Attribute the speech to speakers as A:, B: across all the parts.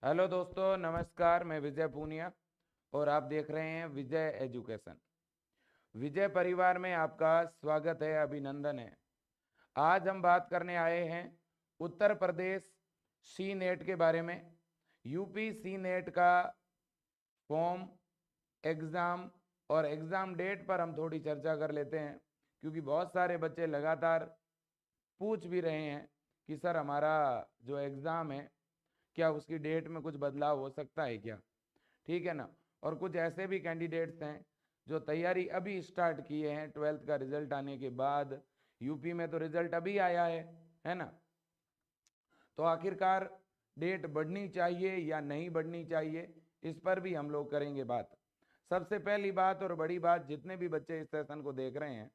A: Hello दोस्तों, नमस्कार। मैं विजय पूनिया और आप देख रहे हैं विजय एजुकेशन। विजय परिवार में आपका स्वागत है, अभिनंदन है। आज हम बात करने आए हैं उत्तर प्रदेश सी नेट के बारे में। यूपी सी नेट का फॉर्म, एग्ज़ाम और एग्ज़ाम डेट पर हम थोड़ी चर्चा कर लेते हैं, क्योंकि बहुत सारे बच्चे लगातार पूछ भी रहे हैं कि सर हमारा जो एग्ज़ाम है, क्या उसकी डेट में कुछ बदलाव हो सकता है क्या। ठीक है ना। और कुछ ऐसे भी कैंडिडेट्स हैं जो तैयारी अभी स्टार्ट किए हैं 12th का रिजल्ट आने के बाद। यूपी में तो रिजल्ट अभी आया है ना। तो आखिरकार डेट बढ़नी चाहिए या नहीं बढ़नी चाहिए, इस पर भी हम लोग करेंगे बात। सबसे पहली बात और बड़ी बात, जितने भी बच्चे इस सेशन को देख रहे हैं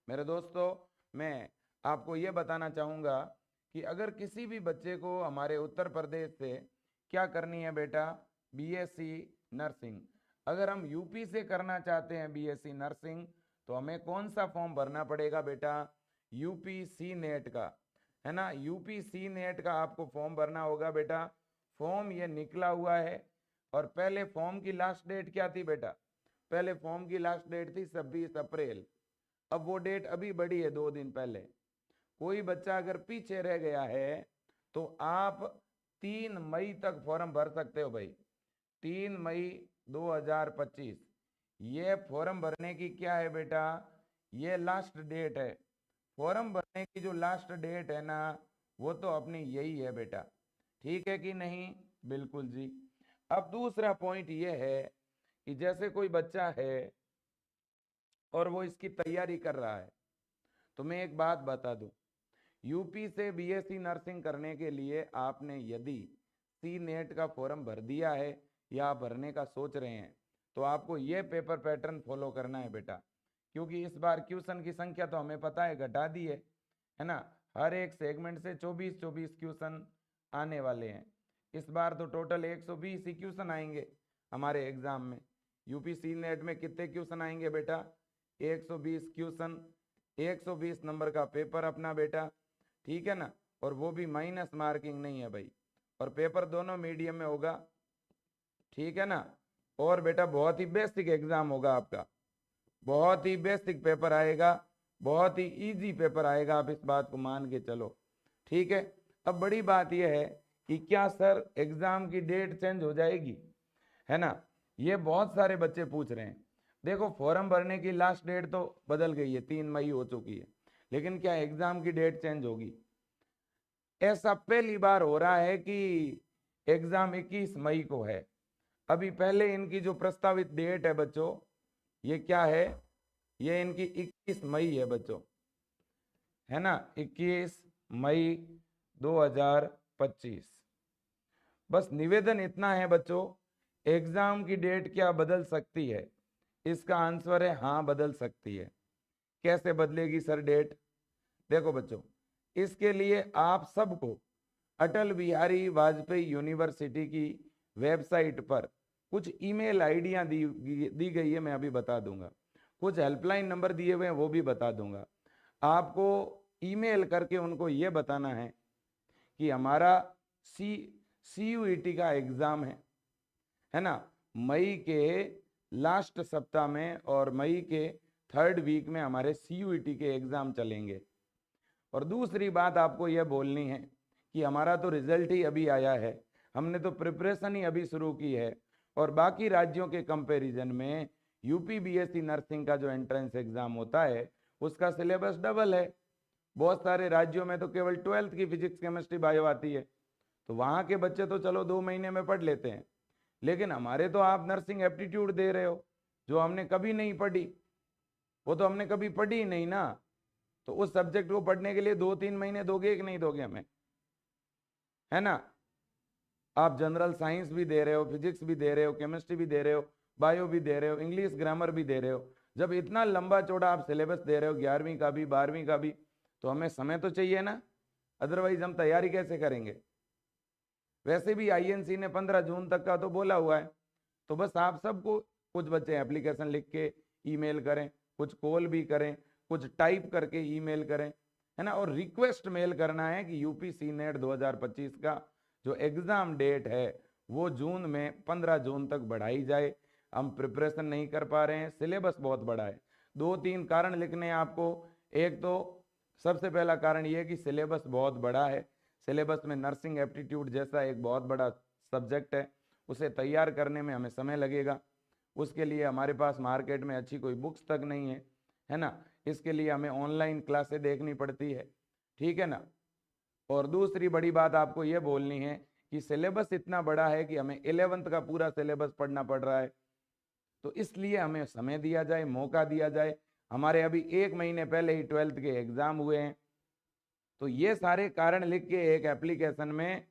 A: मेरे दोस्तों, मैं आपको ये बताना चाहूँगा कि अगर किसी भी बच्चे को हमारे उत्तर प्रदेश से क्या करनी है बेटा, बीएससी नर्सिंग। अगर हम यूपी से करना चाहते हैं बीएससी नर्सिंग, तो हमें कौन सा फॉर्म भरना पड़ेगा बेटा, यूपी सी नेट का, है ना। यूपी सी नेट का आपको फॉर्म भरना होगा बेटा। फॉर्म ये निकला हुआ है। और पहले फॉर्म की लास्ट डेट क्या थी बेटा, पहले फॉर्म की लास्ट डेट थी 26 अप्रैल। अब वो डेट अभी बढ़ी है 2 दिन पहले। कोई बच्चा अगर पीछे रह गया है तो आप 3 मई तक फॉर्म भर सकते हो भाई। 3 मई 2025 ये फॉर्म भरने की क्या है बेटा, ये लास्ट डेट है। फॉर्म भरने की जो लास्ट डेट है ना, वो तो अपनी यही है बेटा। ठीक है कि नहीं, बिल्कुल जी। अब दूसरा पॉइंट ये है कि जैसे कोई बच्चा है और वो इसकी तैयारी कर रहा है, तो मैं एक बात बता दूं, यूपी से बीएससी नर्सिंग करने के लिए आपने यदि सी नेट का फॉर्म भर दिया है या भरने का सोच रहे हैं, तो आपको ये पेपर पैटर्न फॉलो करना है बेटा। क्योंकि इस बार क्वेश्चन की संख्या तो हमें पता है घटा दी है ना। हर एक सेगमेंट से 24-24 क्वेश्चन आने वाले हैं। इस बार तो टोटल 120 ही क्वेश्चन आएंगे हमारे एग्जाम में। यूपी सी नेट में कितने क्वेश्चन आएंगे बेटा, 120 क्वेश्चन, 120 नंबर का पेपर अपना बेटा। ठीक है ना। और वो भी माइनस मार्किंग नहीं है भाई। और पेपर दोनों मीडियम में होगा। ठीक है ना। और बेटा बहुत ही बेसिक एग्जाम होगा आपका, बहुत ही बेसिक पेपर आएगा, बहुत ही इजी पेपर आएगा, आप इस बात को मान के चलो। ठीक है। अब बड़ी बात यह है कि क्या सर एग्जाम की डेट चेंज हो जाएगी, है ना। ये बहुत सारे बच्चे पूछ रहे हैं। देखो, फॉर्म भरने की लास्ट डेट तो बदल गई है, 3 मई हो चुकी है, लेकिन क्या एग्जाम की डेट चेंज होगी? ऐसा पहली बार हो रहा है कि एग्जाम 21 मई को है। अभी पहले इनकी जो प्रस्तावित डेट है बच्चों, ये क्या है, ये इनकी 21 मई है बच्चों, है ना। 21 मई 2025। बस निवेदन इतना है बच्चों, एग्जाम की डेट क्या बदल सकती है? इसका आंसर है हाँ, बदल सकती है। कैसे बदलेगी सर डेट? देखो बच्चों, इसके लिए आप सबको अटल बिहारी वाजपेयी यूनिवर्सिटी की वेबसाइट पर कुछ ईमेल आईडियां दी गई है, मैं अभी बता दूंगा। कुछ हेल्पलाइन नंबर दिए हुए हैं, वो भी बता दूंगा। आपको ईमेल करके उनको ये बताना है कि हमारा CUET का एग्जाम है ना, मई के लास्ट सप्ताह में और मई के 3rd वीक में हमारे CUET के एग्जाम चलेंगे। और दूसरी बात आपको यह बोलनी है कि हमारा तो रिजल्ट ही अभी आया है, हमने तो प्रिपरेशन ही अभी शुरू की है, और बाकी राज्यों के कंपैरिजन में यूपी बीएससी नर्सिंग का जो एंट्रेंस एग्जाम होता है उसका सिलेबस डबल है। बहुत सारे राज्यों में तो केवल 12th की फिजिक्स केमिस्ट्री बायो आती है, तो वहाँ के बच्चे तो चलो 2 महीने में पढ़ लेते हैं, लेकिन हमारे तो आप नर्सिंग एप्टीट्यूड दे रहे हो जो हमने कभी नहीं पढ़ी, वो तो हमने कभी पढ़ी ही नहीं ना। तो उस सब्जेक्ट को पढ़ने के लिए 2-3 महीने दोगे कि नहीं दोगे हमें, है ना। आप जनरल साइंस भी दे रहे हो, फिजिक्स भी दे रहे हो, केमिस्ट्री भी दे रहे हो, बायो भी दे रहे हो, इंग्लिश ग्रामर भी दे रहे हो। जब इतना लंबा चौड़ा आप सिलेबस दे रहे हो, 11वीं का भी 12वीं का भी, तो हमें समय तो चाहिए ना, अदरवाइज हम तैयारी कैसे करेंगे। वैसे भी आईएनसी ने 15 जून तक का तो बोला हुआ है। तो बस आप सबको, कुछ बच्चे एप्लीकेशन लिख के ईमेल करें, कुछ कॉल भी करें, कुछ टाइप करके ईमेल करें, है ना। और रिक्वेस्ट मेल करना है कि यूपी सी नेट 2025 का जो एग्जाम डेट है वो जून में 15 जून तक बढ़ाई जाए। हम प्रिपरेशन नहीं कर पा रहे हैं, सिलेबस बहुत बड़ा है। 2-3 कारण लिखने हैं आपको। एक तो सबसे पहला कारण ये कि सिलेबस बहुत बड़ा है। सिलेबस में नर्सिंग एप्टीट्यूड जैसा एक बहुत बड़ा सब्जेक्ट है, उसे तैयार करने में हमें समय लगेगा। उसके लिए हमारे पास मार्केट में अच्छी कोई बुक्स तक नहीं है ना। इसके लिए हमें ऑनलाइन क्लासें देखनी पड़ती है, ठीक है ना। और दूसरी बड़ी बात आपको ये बोलनी है कि सिलेबस इतना बड़ा है कि हमें 11th का पूरा सिलेबस पढ़ना पड़ रहा है। तो इसलिए हमें समय दिया जाए, मौका दिया जाए। हमारे अभी 1 महीने पहले ही 12th के एग्जाम हुए हैं। तो ये सारे कारण लिख के एक एप्लीकेशन में,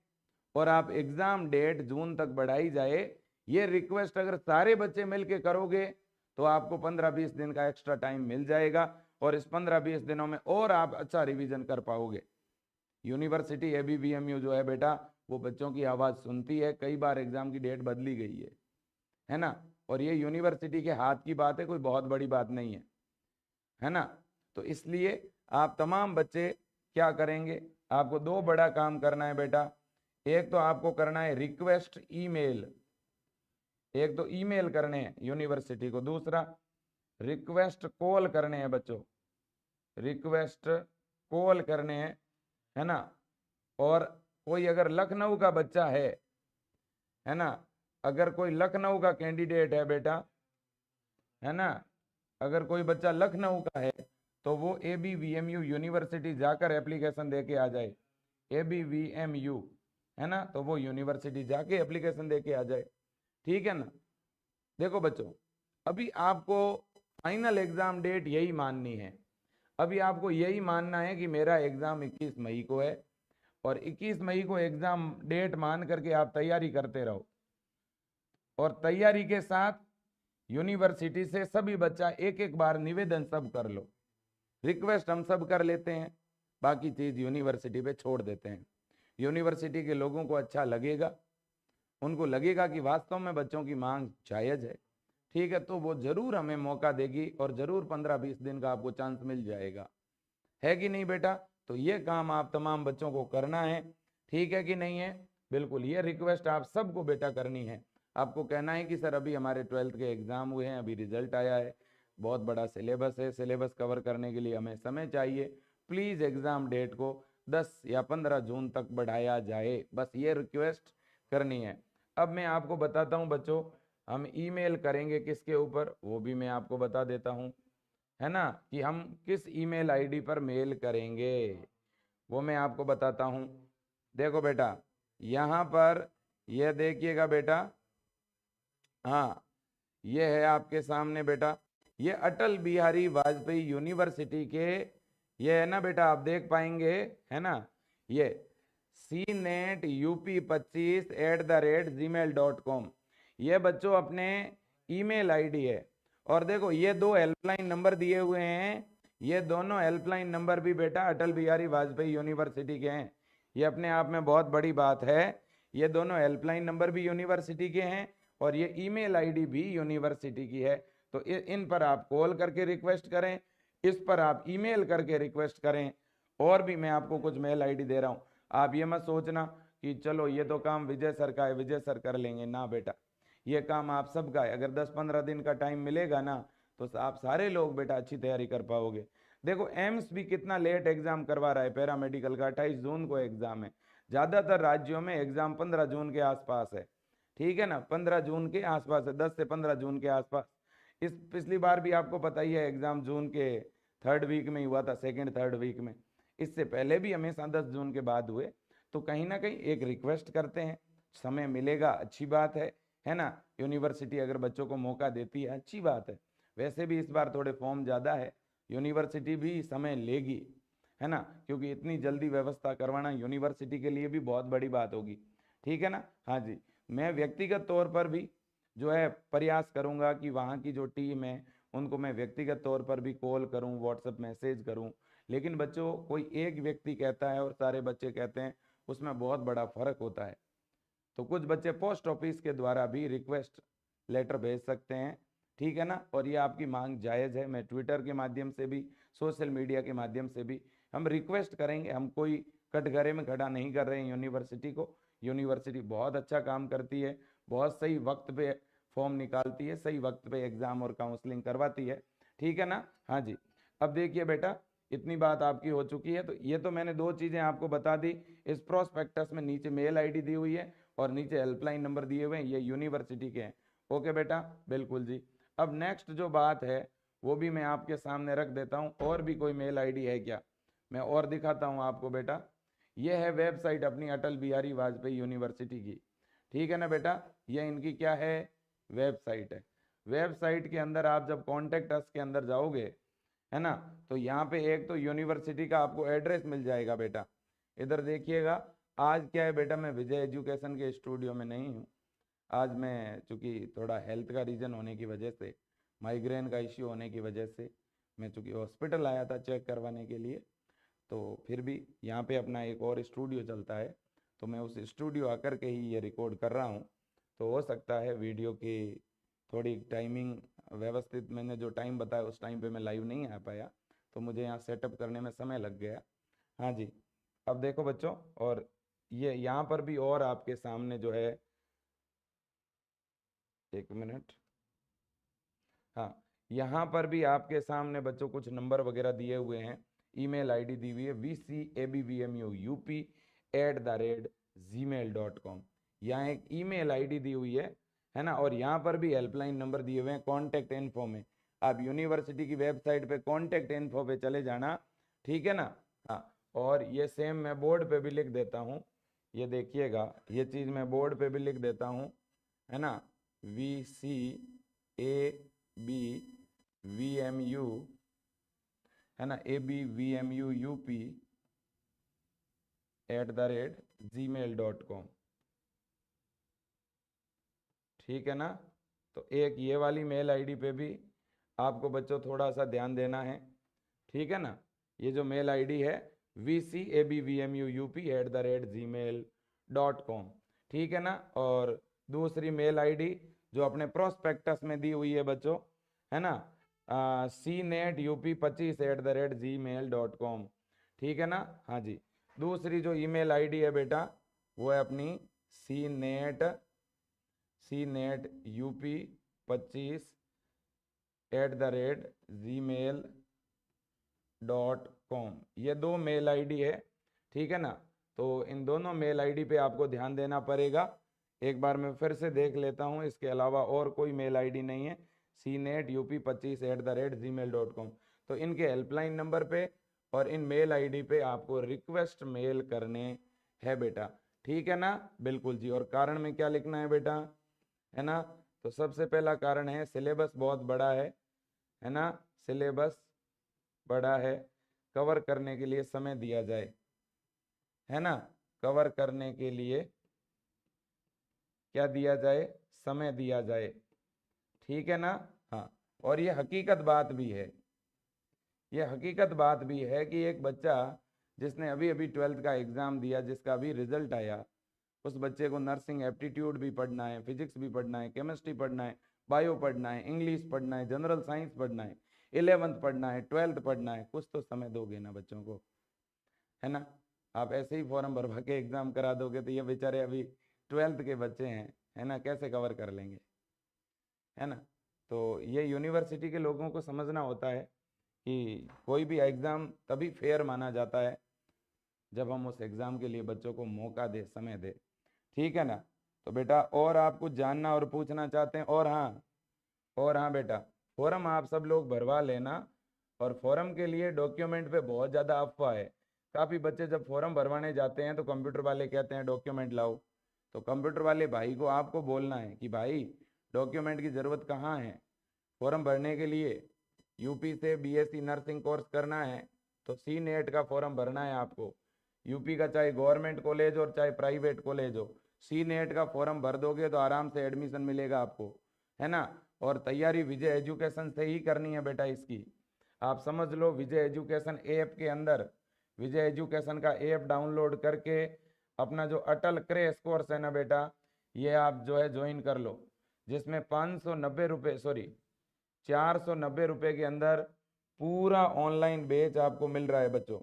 A: और आप एग्जाम डेट जून तक बढ़ाई जाए, ये रिक्वेस्ट अगर सारे बच्चे मिलके करोगे तो आपको 15-20 दिन का एक्स्ट्रा टाइम मिल जाएगा, और इस 15-20 दिनों में और आप अच्छा रिवीजन कर पाओगे। यूनिवर्सिटी ABVMU जो है बेटा, वो बच्चों की आवाज़ सुनती है। कई बार एग्जाम की डेट बदली गई है ना। और ये यूनिवर्सिटी के हाथ की बात है, कोई बहुत बड़ी बात नहीं है ना। तो इसलिए आप तमाम बच्चे क्या करेंगे, आपको 2 बड़ा काम करना है बेटा। एक तो आपको करना है रिक्वेस्ट ईमेल, एक तो ईमेल करने हैं यूनिवर्सिटी को, दूसरा रिक्वेस्ट कॉल करने हैं बच्चों, रिक्वेस्ट कॉल करने हैं, है ना। और कोई अगर लखनऊ का बच्चा है ना, अगर कोई लखनऊ का कैंडिडेट है बेटा, है ना, अगर कोई बच्चा लखनऊ का है तो वो ABVMU यूनिवर्सिटी जाकर एप्लीकेशन दे के आ जाए। ABVMU है ना, तो वो यूनिवर्सिटी जाके एप्लीकेशन दे के आ जाए, ठीक है ना। देखो बच्चों, अभी आपको फाइनल एग्जाम डेट यही माननी है। अभी आपको यही मानना है कि मेरा एग्जाम 21 मई को है, और 21 मई को एग्जाम डेट मान करके आप तैयारी करते रहो। और तैयारी के साथ यूनिवर्सिटी से सभी बच्चा एक एक बार निवेदन सब कर लो। रिक्वेस्ट हम सब कर लेते हैं, बाकी चीज यूनिवर्सिटी पे छोड़ देते हैं। यूनिवर्सिटी के लोगों को अच्छा लगेगा, उनको लगेगा कि वास्तव में बच्चों की मांग जायज है, ठीक है, तो वो जरूर हमें मौका देगी, और जरूर 15-20 दिन का आपको चांस मिल जाएगा, है कि नहीं बेटा। तो ये काम आप तमाम बच्चों को करना है, ठीक है कि नहीं है। बिल्कुल, ये रिक्वेस्ट आप सबको बेटा करनी है। आपको कहना है कि सर अभी हमारे 12th के एग्जाम हुए हैं, अभी रिजल्ट आया है, बहुत बड़ा सिलेबस है, सिलेबस कवर करने के लिए हमें समय चाहिए, प्लीज एग्जाम डेट को 10 या 15 जून तक बढ़ाया जाए, बस ये रिक्वेस्ट करनी है। अब मैं आपको बताता हूँ बच्चों, हम ईमेल करेंगे किसके ऊपर, वो भी मैं आपको बता देता हूँ, है ना, कि हम किस ईमेल आईडी पर मेल करेंगे, वो मैं आपको बताता हूँ। देखो बेटा, यहाँ पर ये देखिएगा बेटा, हाँ, ये है आपके सामने बेटा, ये अटल बिहारी वाजपेयी यूनिवर्सिटी के, ये है ना बेटा, आप देख पाएंगे, है ना, ये cnet up25@gmail.com, ये बच्चों अपने ईमेल आईडी है। और देखो ये 2 हेल्पलाइन नंबर दिए हुए हैं, ये दोनों हेल्पलाइन नंबर भी बेटा अटल बिहारी वाजपेयी यूनिवर्सिटी के हैं। ये अपने आप में बहुत बड़ी बात है, ये दोनों हेल्पलाइन नंबर भी यूनिवर्सिटी के हैं, और ये ईमेल आईडी भी यूनिवर्सिटी की है। तो इन पर आप कॉल करके रिक्वेस्ट करें, इस पर आप ईमेल करके रिक्वेस्ट करें। और भी मैं आपको कुछ मेल आईडी दे रहा हूं, आप ये मत सोचना कि चलो ये तो काम विजय सर का है, विजय सर कर लेंगे, ना बेटा, ये काम आप सबका है। अगर 10-15 दिन का टाइम मिलेगा ना, तो आप सारे लोग बेटा अच्छी तैयारी कर पाओगे। देखो एम्स भी कितना लेट एग्जाम करवा रहा है, पैरामेडिकल का 28 जून को एग्जाम है, ज्यादातर राज्यों में एग्जाम 15 जून के आसपास है, ठीक है ना, 15 जून के आसपास है, 10 से 15 जून के आसपास। इस पिछली बार भी आपको पता ही है एग्जाम जून के 3rd वीक में ही हुआ था, 2nd-3rd वीक में। इससे पहले भी हमेशा 10 जून के बाद हुए। तो कहीं ना कहीं एक रिक्वेस्ट करते हैं, समय मिलेगा, अच्छी बात है ना। यूनिवर्सिटी अगर बच्चों को मौका देती है, अच्छी बात है। वैसे भी इस बार थोड़े फॉर्म ज़्यादा है, यूनिवर्सिटी भी समय लेगी, है ना, क्योंकि इतनी जल्दी व्यवस्था करवाना यूनिवर्सिटी के लिए भी बहुत बड़ी बात होगी, ठीक है ना। हाँ जी, मैं व्यक्तिगत तौर पर भी जो है प्रयास करूंगा कि वहाँ की जो टीम है उनको मैं व्यक्तिगत तौर पर भी कॉल करूं, व्हाट्सएप मैसेज करूं। लेकिन बच्चों, कोई एक व्यक्ति कहता है और सारे बच्चे कहते हैं, उसमें बहुत बड़ा फर्क होता है। तो कुछ बच्चे पोस्ट ऑफिस के द्वारा भी रिक्वेस्ट लेटर भेज सकते हैं, ठीक है ना, और ये आपकी मांग जायज़ है। मैं ट्विटर के माध्यम से भी, सोशल मीडिया के माध्यम से भी हम रिक्वेस्ट करेंगे, हम कोई कटघरे में खड़ा नहीं कर रहे हैं यूनिवर्सिटी को। यूनिवर्सिटी बहुत अच्छा काम करती है, बहुत सही वक्त पे फॉर्म निकालती है, सही वक्त पे एग्जाम और काउंसलिंग करवाती है, ठीक है ना। हाँ जी, अब देखिए बेटा, इतनी बात आपकी हो चुकी है। तो ये तो मैंने दो चीजें आपको बता दी। इस प्रोस्पेक्टस में नीचे मेल आईडी दी हुई है और नीचे हेल्पलाइन नंबर दिए हुए हैं, ये यूनिवर्सिटी के हैं। ओके बेटा, बिल्कुल जी। अब नेक्स्ट जो बात है वो भी मैं आपके सामने रख देता हूँ। और भी कोई मेल आईडी है क्या, मैं और दिखाता हूँ आपको बेटा। ये है वेबसाइट अपनी अटल बिहारी वाजपेयी यूनिवर्सिटी की, ठीक है ना बेटा। ये इनकी क्या है, वेबसाइट है। वेबसाइट के अंदर आप जब कॉन्टेक्ट अस के अंदर जाओगे, है ना, तो यहाँ पे एक तो यूनिवर्सिटी का आपको एड्रेस मिल जाएगा बेटा। इधर देखिएगा, आज क्या है बेटा, मैं विजय एजुकेशन के स्टूडियो में नहीं हूँ। आज मैं चूँकि थोड़ा हेल्थ का रीज़न होने की वजह से, माइग्रेन का इश्यू होने की वजह से मैं चूँकि हॉस्पिटल आया था चेक करवाने के लिए, तो फिर भी यहाँ पे अपना एक और स्टूडियो चलता है, तो मैं उस स्टूडियो आकर के ही ये रिकॉर्ड कर रहा हूँ। तो हो सकता है वीडियो की थोड़ी टाइमिंग व्यवस्थित, मैंने जो टाइम बताया उस टाइम पे मैं लाइव नहीं आ पाया, तो मुझे यहाँ सेटअप करने में समय लग गया। हाँ जी, अब देखो बच्चों, और ये यहाँ पर भी और आपके सामने जो है, एक मिनट, हाँ, यहाँ पर भी आपके सामने बच्चों कुछ नंबर वगैरह दिए हुए हैं, ईमेल आईडी दी हुई है vcabvmuup@gmail.com। यहाँ एक ईमेल आईडी दी हुई है ना, और यहाँ पर भी हेल्पलाइन नंबर दिए हुए हैं कॉन्टेक्ट इन्फो में। आप यूनिवर्सिटी की वेबसाइट पे कॉन्टेक्ट इन्फो पे चले जाना, ठीक है ना। हाँ, और ये सेम मैं बोर्ड पे भी लिख देता हूँ, ये देखिएगा, ये चीज़ मैं बोर्ड पे भी लिख देता हूँ, है ना। VCABVMU, है ना, ABVMUUP@gmail.com, ठीक है ना। तो एक ये वाली मेल आईडी पे भी आपको बच्चों थोड़ा सा ध्यान देना है, ठीक है ना। ये जो मेल आईडी है vcabvmuup@gmail.com, ठीक है ना। और दूसरी मेल आईडी जो अपने प्रोस्पेक्टस में दी हुई है बच्चों, है ना, cnetup25@gmail.com, ठीक है ना। हाँ जी, दूसरी जो ईमेल आईडी है बेटा वो है अपनी cnetup25@gmail.com, ये दो मेल आईडी है, ठीक है ना। तो इन दोनों मेल आईडी पे आपको ध्यान देना पड़ेगा। एक बार मैं फिर से देख लेता हूँ, इसके अलावा और कोई मेल आईडी नहीं है, cnetup25@gmail.com। तो इनके हेल्पलाइन नंबर पे और इन मेल आईडी पे आपको रिक्वेस्ट मेल करने है बेटा, ठीक है ना। बिल्कुल जी, और कारण में क्या लिखना है बेटा, है ना। तो सबसे पहला कारण है सिलेबस बहुत बड़ा है ना, सिलेबस बड़ा है, कवर करने के लिए समय दिया जाए, है ना, कवर करने के लिए क्या दिया जाए, समय दिया जाए, ठीक है ना। हाँ, और ये हकीकत बात भी है, ये हकीकत बात भी है कि एक बच्चा जिसने अभी अभी 12th का एग्ज़ाम दिया, जिसका अभी रिजल्ट आया, उस बच्चे को नर्सिंग एप्टीट्यूड भी पढ़ना है, फिजिक्स भी पढ़ना है, केमिस्ट्री पढ़ना है, बायो पढ़ना है, इंग्लिश पढ़ना है, जनरल साइंस पढ़ना है, 11th पढ़ना है, 12th पढ़ना है, कुछ तो समय दोगे ना बच्चों को, है ना। आप ऐसे ही फॉर्म भरवा के एग्ज़ाम करा दोगे तो ये बेचारे अभी 12th के बच्चे हैं, है ना, कैसे कवर कर लेंगे, है ना। तो ये यूनिवर्सिटी के लोगों को समझना होता है कि कोई भी एग्ज़ाम तभी फेयर माना जाता है जब हम उस एग्ज़ाम के लिए बच्चों को मौका दे, समय दे, ठीक है ना। तो बेटा और आप कुछ जानना और पूछना चाहते हैं, और हाँ बेटा, फॉर्म आप सब लोग भरवा लेना। और फॉर्म के लिए डॉक्यूमेंट पे बहुत ज़्यादा अफवाह है। काफ़ी बच्चे जब फॉर्म भरवाने जाते हैं तो कंप्यूटर वाले कहते हैं डॉक्यूमेंट लाओ, तो कंप्यूटर वाले भाई को आपको बोलना है कि भाई डॉक्यूमेंट की ज़रूरत कहाँ है। फॉर्म भरने के लिए यूपी से बीएससी नर्सिंग कोर्स करना है तो CNET का फॉर्म भरना है आपको। यूपी का चाहे गवर्नमेंट कॉलेज और चाहे प्राइवेट कॉलेज हो, CNET का फॉर्म भर दोगे तो आराम से एडमिशन मिलेगा आपको, है ना। और तैयारी विजय एजुकेशन से ही करनी है बेटा इसकी। आप समझ लो, विजय एजुकेशन ऐप के अंदर, विजय एजुकेशन का ऐप डाउनलोड करके अपना जो अटल क्रैश कोर्स है ना बेटा, ये आप जो है ज्वाइन कर लो, जिसमें 590 रुपये, सॉरी 490 रुपये के अंदर पूरा ऑनलाइन बैच आपको मिल रहा है बच्चों,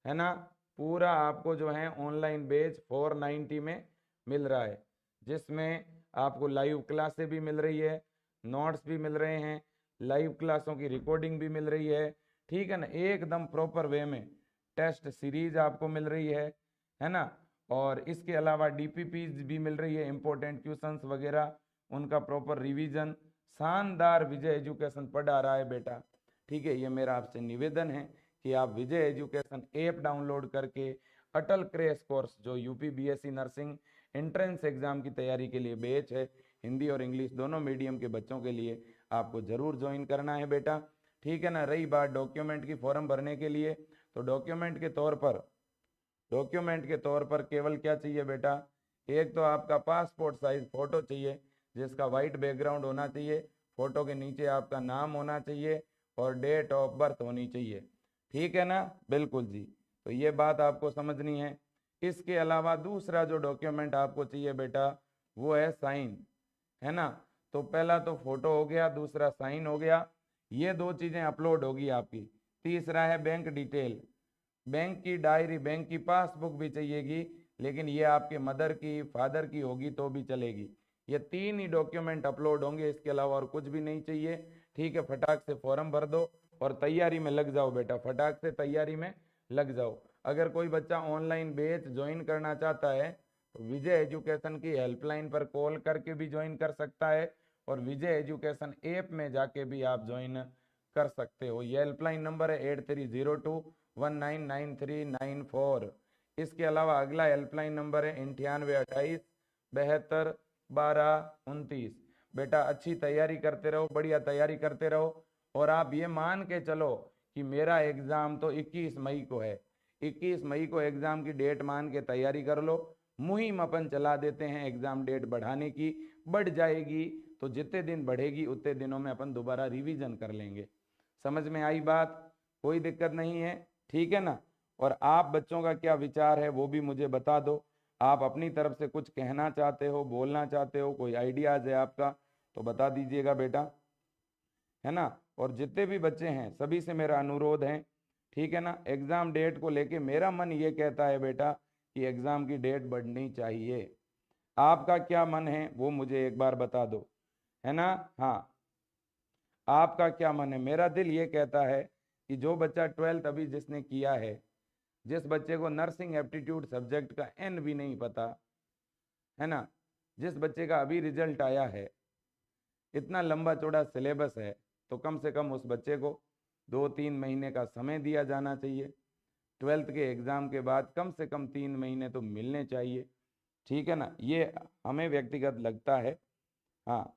A: है ना। पूरा आपको जो है ऑनलाइन बैच 490 में मिल रहा है, जिसमें आपको लाइव क्लासें भी मिल रही है, नोट्स भी मिल रहे हैं, लाइव क्लासों की रिकॉर्डिंग भी मिल रही है, ठीक है ना, एकदम प्रॉपर वे में टेस्ट सीरीज आपको मिल रही है ना। और इसके अलावा डीपीपीज भी मिल रही है, इंपॉर्टेंट क्वेश्चंस वगैरह उनका प्रॉपर रिवीजन शानदार विजय एजुकेशन पढ़ा रहा है बेटा, ठीक है। ये मेरा आपसे निवेदन है कि आप विजय एजुकेशन ऐप डाउनलोड करके अटल क्रैश कोर्स जो UP BSc nursing entrance exam की तैयारी के लिए बैच है, हिंदी और इंग्लिश दोनों मीडियम के बच्चों के लिए आपको जरूर ज्वाइन करना है बेटा, ठीक है ना। रही बात डॉक्यूमेंट की फॉर्म भरने के लिए, तो डॉक्यूमेंट के तौर पर केवल क्या चाहिए बेटा, एक तो आपका पासपोर्ट साइज फोटो चाहिए जिसका वाइट बैकग्राउंड होना चाहिए, फोटो के नीचे आपका नाम होना चाहिए और डेट ऑफ बर्थ होनी चाहिए, ठीक है ना, बिल्कुल जी। तो ये बात आपको समझनी है। इसके अलावा दूसरा जो डॉक्यूमेंट आपको चाहिए बेटा वो है साइन, है ना। तो पहला तो फोटो हो गया, दूसरा साइन हो गया, ये दो चीजें अपलोड होगी आपकी। तीसरा है बैंक डिटेल, बैंक की डायरी, बैंक की पासबुक भी चाहिएगी, लेकिन ये आपके मदर की फादर की होगी तो भी चलेगी। ये तीन ही डॉक्यूमेंट अपलोड होंगे, इसके अलावा और कुछ भी नहीं चाहिए, ठीक है। फटाक से फॉर्म भर दो और तैयारी में लग जाओ बेटा, फटाक से तैयारी में लग जाओ। अगर कोई बच्चा ऑनलाइन बैच ज्वाइन करना चाहता है तो विजय एजुकेशन की हेल्पलाइन पर कॉल करके भी ज्वाइन कर सकता है और विजय एजुकेशन ऐप में जाके भी आप ज्वाइन कर सकते हो। ये हेल्पलाइन नंबर है 8302199394। इसके अलावा अगला हेल्पलाइन नंबर है 9828721229। बेटा अच्छी तैयारी करते रहो, बढ़िया तैयारी करते रहो, और आप ये मान के चलो कि मेरा एग्जाम तो 21 मई को है, 21 मई को एग्जाम की डेट मान के तैयारी कर लो। मुहिम अपन चला देते हैं एग्जाम डेट बढ़ाने की, बढ़ जाएगी तो जितने दिन बढ़ेगी उतने दिनों में अपन दोबारा रिवीजन कर लेंगे। समझ में आई बात, कोई दिक्कत नहीं है, ठीक है ना। और आप बच्चों का क्या विचार है वो भी मुझे बता दो, आप अपनी तरफ से कुछ कहना चाहते हो, बोलना चाहते हो, कोई आइडियाज है आपका तो बता दीजिएगा बेटा, है ना। और जितने भी बच्चे हैं सभी से मेरा अनुरोध है, ठीक है ना, एग्जाम डेट को लेके मेरा मन ये कहता है बेटा कि एग्जाम की डेट बढ़नी चाहिए। आपका क्या मन है वो मुझे एक बार बता दो, है ना। हाँ, आपका क्या मन है। मेरा दिल ये कहता है कि जो बच्चा 12th अभी जिसने किया है, जिस बच्चे को नर्सिंग एप्टीट्यूड सब्जेक्ट का एन भी नहीं पता, है ना, जिस बच्चे का अभी रिजल्ट आया है, इतना लंबा चौड़ा सिलेबस है, तो कम से कम उस बच्चे को 2-3 महीने का समय दिया जाना चाहिए। 12th के एग्ज़ाम के बाद कम से कम 3 महीने तो मिलने चाहिए, ठीक है ना, ये हमें व्यक्तिगत लगता है। हाँ,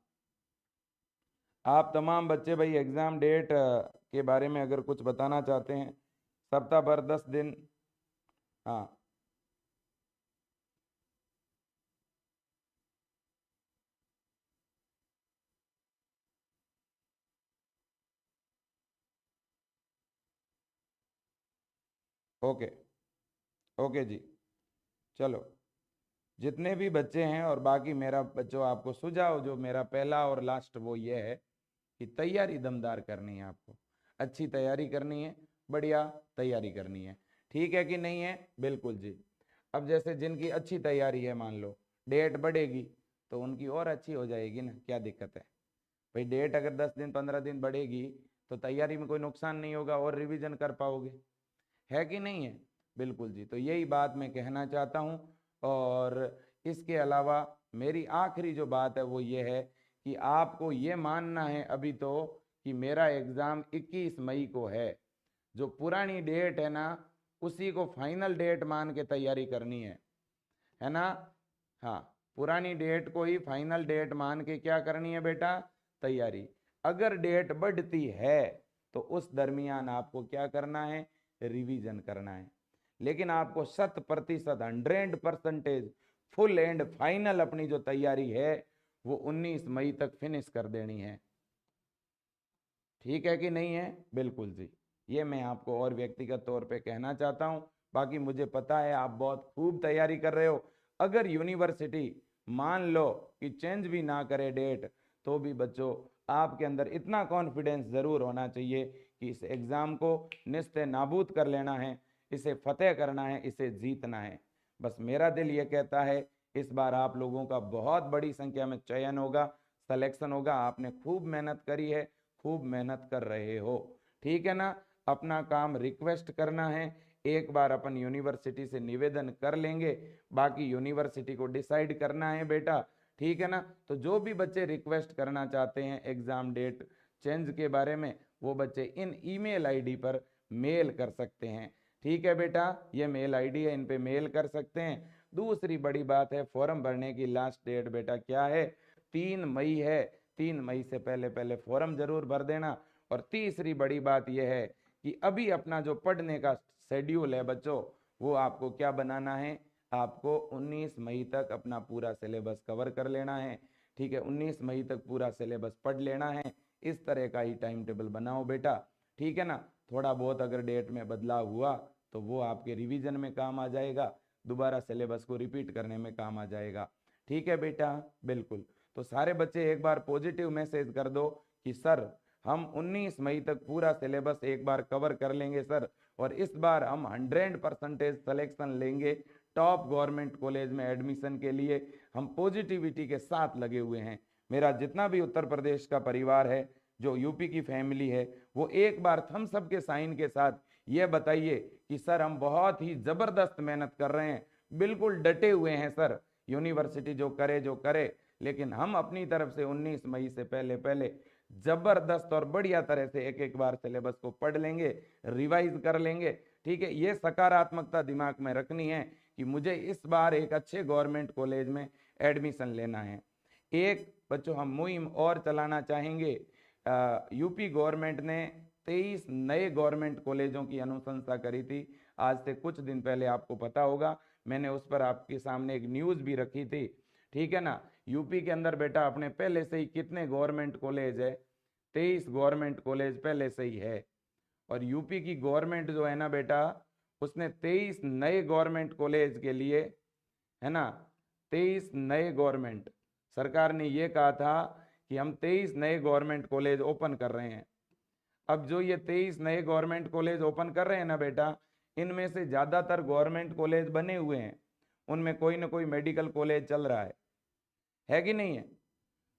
A: आप तमाम बच्चे भाई एग्ज़ाम डेट के बारे में अगर कुछ बताना चाहते हैं, सप्ताह भर 10 दिन। हाँ, ओके, ओके जी, चलो। जितने भी बच्चे हैं और बाकी मेरा बच्चों आपको सुझाव जो मेरा पहला और लास्ट वो ये है कि तैयारी दमदार करनी है, आपको अच्छी तैयारी करनी है, बढ़िया तैयारी करनी है, ठीक है कि नहीं है, बिल्कुल जी। अब जैसे जिनकी अच्छी तैयारी है, मान लो डेट बढ़ेगी तो उनकी और अच्छी हो जाएगी ना, क्या दिक्कत है भाई। डेट अगर 10 दिन 15 दिन बढ़ेगी तो तैयारी में कोई नुकसान नहीं होगा और रिवीजन कर पाओगे, है कि नहीं है, बिल्कुल जी। तो यही बात मैं कहना चाहता हूँ। और इसके अलावा मेरी आखिरी जो बात है वो ये है कि आपको ये मानना है अभी तो कि मेरा एग्ज़ाम 21 मई को है, जो पुरानी डेट है ना उसी को फाइनल डेट मान के तैयारी करनी है ना। हाँ, पुरानी डेट को ही फाइनल डेट मान के क्या करनी है बेटा, तैयारी। अगर डेट बढ़ती है तो उस दरमियान आपको क्या करना है, रिवीजन करना है। लेकिन आपको 100% 100% फुल एंड फाइनल अपनी जो तैयारी है वो 19 मई तक फिनिश कर देनी है, ठीक है कि नहीं है, बिल्कुल जी। ये मैं आपको और व्यक्तिगत तौर पे कहना चाहता हूँ। बाकी मुझे पता है आप बहुत खूब तैयारी कर रहे हो। अगर यूनिवर्सिटी मान लो कि चेंज भी ना करे डेट, तो भी बच्चों आपके अंदर इतना कॉन्फिडेंस ज़रूर होना चाहिए कि इस एग्ज़ाम को निस्ते नाबूद कर लेना है, इसे फतेह करना है, इसे जीतना है। बस मेरा दिल ये कहता है इस बार आप लोगों का बहुत बड़ी संख्या में चयन होगा, सिलेक्शन होगा। आपने खूब मेहनत करी है, खूब मेहनत कर रहे हो, ठीक है ना। अपना काम रिक्वेस्ट करना है, एक बार अपन यूनिवर्सिटी से निवेदन कर लेंगे, बाकी यूनिवर्सिटी को डिसाइड करना है बेटा, ठीक है ना। तो जो भी बच्चे रिक्वेस्ट करना चाहते हैं एग्जाम डेट चेंज के बारे में, वो बच्चे इन ईमेल आईडी पर मेल कर सकते हैं, ठीक है बेटा। ये मेल आईडी है, इन पे मेल कर सकते हैं। दूसरी बड़ी बात है, फॉर्म भरने की लास्ट डेट बेटा क्या है, 3 मई है। 3 मई से पहले पहले फॉर्म जरूर भर देना। और तीसरी बड़ी बात यह है कि अभी अपना जो पढ़ने का शेड्यूल है बच्चों, वो आपको क्या बनाना है, आपको 19 मई तक अपना पूरा सिलेबस कवर कर लेना है, ठीक है। 19 मई तक पूरा सिलेबस पढ़ लेना है। इस तरह का ही टाइम टेबल बनाओ बेटा, ठीक है ना। थोड़ा बहुत अगर डेट में बदलाव हुआ तो वो आपके रिवीजन में काम आ जाएगा, दोबारा सिलेबस को रिपीट करने में काम आ जाएगा, ठीक है बेटा। बिल्कुल। तो सारे बच्चे एक बार पॉजिटिव मैसेज कर दो कि सर हम 19 मई तक पूरा सिलेबस एक बार कवर कर लेंगे सर, और इस बार हम 100% सिलेक्शन लेंगे। टॉप गवर्नमेंट कॉलेज में एडमिशन के लिए हम पॉजिटिविटी के साथ लगे हुए हैं। मेरा जितना भी उत्तर प्रदेश का परिवार है, जो यूपी की फैमिली है, वो एक बार थम्स अप के साइन के साथ ये बताइए कि सर हम बहुत ही जबरदस्त मेहनत कर रहे हैं, बिल्कुल डटे हुए हैं सर, यूनिवर्सिटी जो करे, लेकिन हम अपनी तरफ से 19 मई से पहले पहले जबरदस्त और बढ़िया तरह से एक एक बार सिलेबस को पढ़ लेंगे, रिवाइज कर लेंगे, ठीक है। ये सकारात्मकता दिमाग में रखनी है कि मुझे इस बार एक अच्छे गवर्नमेंट कॉलेज में एडमिशन लेना है। एक बच्चों हम मुहिम और चलाना चाहेंगे। यूपी गवर्नमेंट ने 23 नए गवर्नमेंट कॉलेजों की अनुशंसा करी थी आज से कुछ दिन पहले, आपको पता होगा, मैंने उस पर आपके सामने एक न्यूज़ भी रखी थी, ठीक है ना। यूपी के अंदर बेटा अपने पहले से ही कितने गवर्नमेंट कॉलेज है, 23 गवर्नमेंट कॉलेज पहले से ही है। और यूपी की गवर्नमेंट जो है ना बेटा, उसने 23 नए गवर्नमेंट कॉलेज के लिए, है ना, 23 नए गवर्नमेंट, सरकार ने ये कहा था कि हम 23 नए गवर्नमेंट कॉलेज ओपन कर रहे हैं। अब जो ये 23 नए गवर्नमेंट कॉलेज ओपन कर रहे हैं ना बेटा, इनमें से ज़्यादातर गवर्नमेंट कॉलेज बने हुए हैं, उनमें कोई ना कोई मेडिकल कॉलेज चल रहा है कि नहीं है।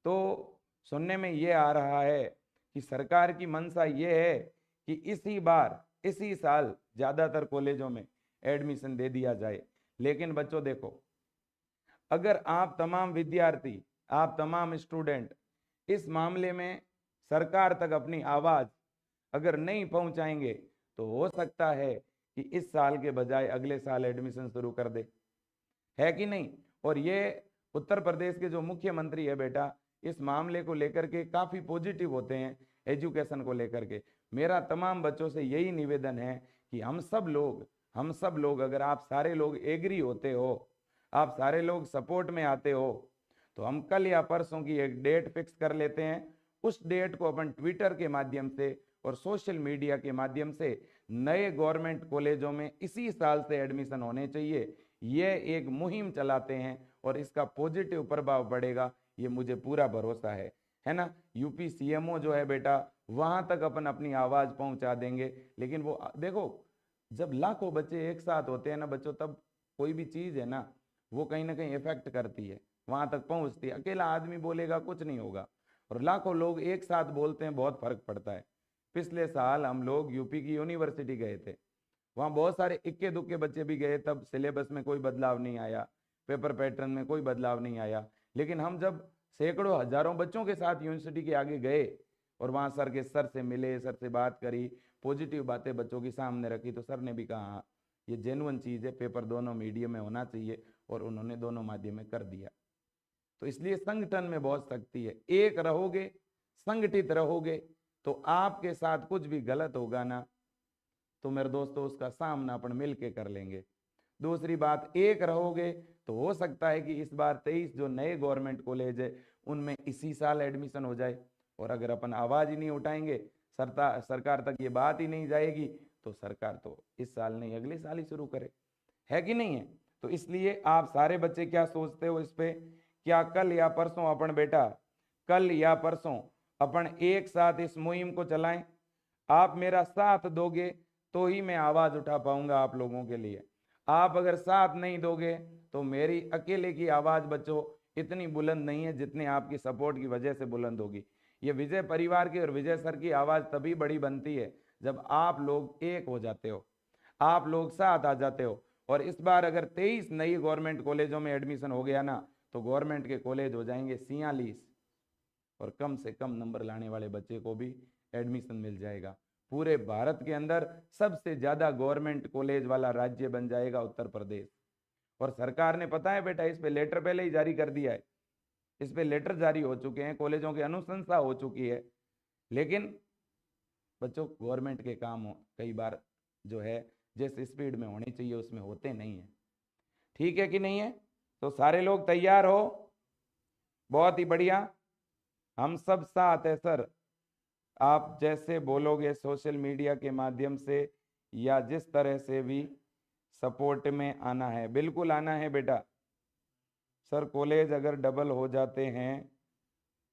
A: तो सुनने में ये आ रहा है कि सरकार की मंशा ये है कि इसी साल ज़्यादातर कॉलेजों में एडमिशन दे दिया जाए। लेकिन बच्चों देखो, अगर आप तमाम विद्यार्थी, आप तमाम स्टूडेंट इस मामले में सरकार तक अपनी आवाज़ अगर नहीं पहुंचाएंगे, तो हो सकता है कि इस साल के बजाय अगले साल एडमिशन शुरू कर दे, है कि नहीं। और ये उत्तर प्रदेश के जो मुख्यमंत्री है बेटा, इस मामले को लेकर के काफ़ी पॉजिटिव होते हैं एजुकेशन को लेकर के। मेरा तमाम बच्चों से यही निवेदन है कि हम सब लोग अगर आप सारे लोग एग्री होते हो, आप सारे लोग सपोर्ट में आते हो, तो हम कल या परसों की एक डेट फिक्स कर लेते हैं। उस डेट को अपन ट्विटर के माध्यम से और सोशल मीडिया के माध्यम से नए गवर्नमेंट कॉलेजों में इसी साल से एडमिशन होने चाहिए, ये एक मुहिम चलाते हैं और इसका पॉजिटिव प्रभाव पड़ेगा, ये मुझे पूरा भरोसा है ना। यूपी सीएमओ जो है बेटा, वहां तक अपन अपनी आवाज पहुंचा देंगे। लेकिन वो देखो, जब लाखों बच्चे एक साथ होते हैं ना बच्चों, तब कोई भी चीज है ना, वो कहीं ना कहीं इफेक्ट करती है, वहां तक पहुंचती है। अकेला आदमी बोलेगा कुछ नहीं होगा, और लाखों लोग एक साथ बोलते हैं, बहुत फर्क पड़ता है। पिछले साल हम लोग यूपी की यूनिवर्सिटी गए थे, वहाँ बहुत सारे इक्के दुक्के बच्चे भी गए, तब सिलेबस में कोई बदलाव नहीं आया, पेपर पैटर्न में कोई बदलाव नहीं आया। लेकिन हम जब सैकड़ों हजारों बच्चों के साथ यूनिवर्सिटी के आगे गए और वहाँ सर से मिले, सर से बात करी, पॉजिटिव बातें बच्चों के सामने रखी, तो सर ने भी कहा हाँ ये जेन्युइन चीज़ है, पेपर दोनों मीडियम में होना चाहिए, और उन्होंने दोनों माध्यम में कर दिया। तो इसलिए संगठन में बहुत शक्ति है, एक रहोगे, संगठित रहोगे, तो आपके साथ कुछ भी गलत होगा ना, तो मेरे दोस्तों उसका सामना अपन मिल के कर लेंगे। दूसरी बात, एक रहोगे तो हो सकता है कि इस बार 23 जो नए गवर्नमेंट कॉलेज है उनमें इसी साल एडमिशन हो जाए, और अगर अपन आवाज ही नहीं उठाएंगे, सरकार तक ये बात ही नहीं जाएगी, तो सरकार तो इस साल नहीं अगले साल ही शुरू करे, है कि नहीं है। तो इसलिए आप सारे बच्चे क्या सोचते हो इस पे, क्या कल या परसों अपन बेटा, कल या परसों अपन एक साथ इस मुहिम को चलाएं। आप मेरा साथ दोगे तो ही मैं आवाज उठा पाऊंगा आप लोगों के लिए। आप अगर साथ नहीं दोगे तो मेरी अकेले की आवाज बच्चों इतनी बुलंद नहीं है जितनी आपकी सपोर्ट की वजह से बुलंद होगी। ये विजय परिवार की और विजय सर की आवाज तभी बड़ी बनती है जब आप लोग एक हो जाते हो, आप लोग साथ आ जाते हो। और इस बार अगर 23 नई गवर्नमेंट कॉलेजों में एडमिशन हो गया ना तो गवर्नमेंट के कॉलेज हो जाएंगे 46 और कम से कम नंबर लाने वाले बच्चे को भी एडमिशन मिल जाएगा। पूरे भारत के अंदर सबसे ज्यादा गवर्नमेंट कॉलेज वाला राज्य बन जाएगा उत्तर प्रदेश। और सरकार ने पता है बेटा इस पे लेटर पहले ही जारी कर दिया है, इस पे लेटर जारी हो चुके हैं, कॉलेजों की अनुशंसा हो चुकी है। लेकिन बच्चों गवर्नमेंट के काम हो कई बार जो है जिस स्पीड में होनी चाहिए उसमें होते नहीं है। ठीक है कि नहीं है? तो सारे लोग तैयार हो? बहुत ही बढ़िया, हम सब साथ है सर। आप जैसे बोलोगे सोशल मीडिया के माध्यम से या जिस तरह से भी सपोर्ट में आना है, बिल्कुल आना है बेटा। सर कॉलेज अगर डबल हो जाते हैं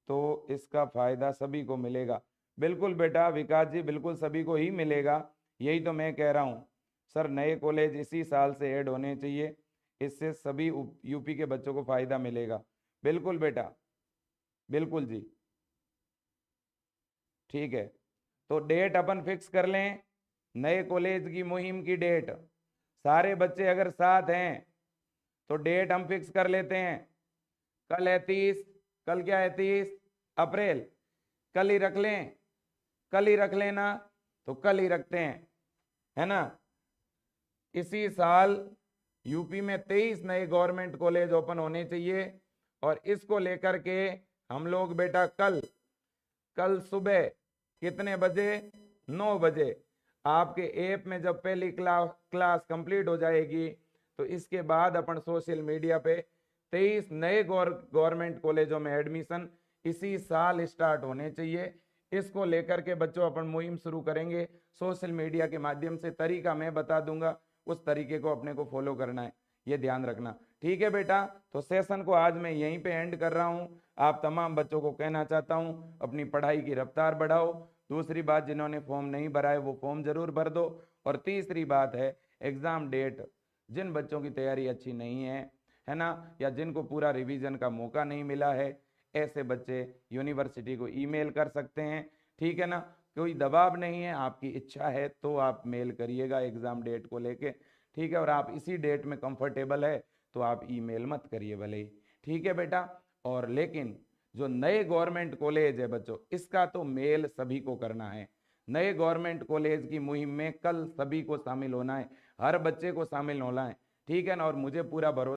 A: तो इसका फायदा सभी को मिलेगा। बिल्कुल बेटा विकास जी, बिल्कुल सभी को ही मिलेगा, यही तो मैं कह रहा हूँ। सर नए कॉलेज इसी साल से ऐड होने चाहिए, इससे सभी यूपी के बच्चों को फायदा मिलेगा। बिल्कुल बेटा, बिल्कुल जी, ठीक है। तो डेट अपन फिक्स कर लें, नए कॉलेज की मुहिम की डेट। सारे बच्चे अगर साथ हैं तो डेट हम फिक्स कर लेते हैं। कल है 30, कल क्या है 30 अप्रैल, कल ही रख लें, कल ही रख लेना, तो कल ही रखते हैं, है ना। इसी साल यूपी में 23 नए गवर्नमेंट कॉलेज ओपन होने चाहिए और इसको लेकर के हम लोग बेटा कल सुबह कितने बजे? 9 बजे। आपके ऐप में जब पहली क्लास कंप्लीट हो जाएगी तो इसके बाद अपन सोशल मीडिया पे 23 नए गवर्नमेंट कॉलेजों में एडमिशन इसी साल स्टार्ट होने चाहिए। इसको लेकर के बच्चों अपन मुहिम शुरू करेंगे सोशल मीडिया के माध्यम से। तरीका मैं बता दूंगा, उस तरीके को अपने को फॉलो करना है, ये ध्यान रखना। ठीक है बेटा, तो सेशन को आज मैं यहीं पे एंड कर रहा हूँ। आप तमाम बच्चों को कहना चाहता हूँ अपनी पढ़ाई की रफ्तार बढ़ाओ। दूसरी बात, जिन्होंने फॉर्म नहीं भरा है वो फॉर्म जरूर भर दो। और तीसरी बात है एग्जाम डेट, जिन बच्चों की तैयारी अच्छी नहीं है ना, या जिनको पूरा रिवीजन का मौका नहीं मिला है, ऐसे बच्चे यूनिवर्सिटी को ईमेल कर सकते हैं। ठीक है ना, कोई दबाव नहीं है, आपकी इच्छा है तो आप मेल करिएगा एग्जाम डेट को लेके। ठीक है, और आप इसी डेट में कंफर्टेबल है तो आप ईमेल मत करिए भले ही। ठीक है बेटा, और लेकिन जो नए गवर्नमेंट कॉलेज है बच्चों, इसका तो मेल सभी को करना है। नए गवर्नमेंट कॉलेज की मुहिम में कल सभी को शामिल होना है, हर बच्चे को शामिल होना है। ठीक है ना, और मुझे पूरा भरोसा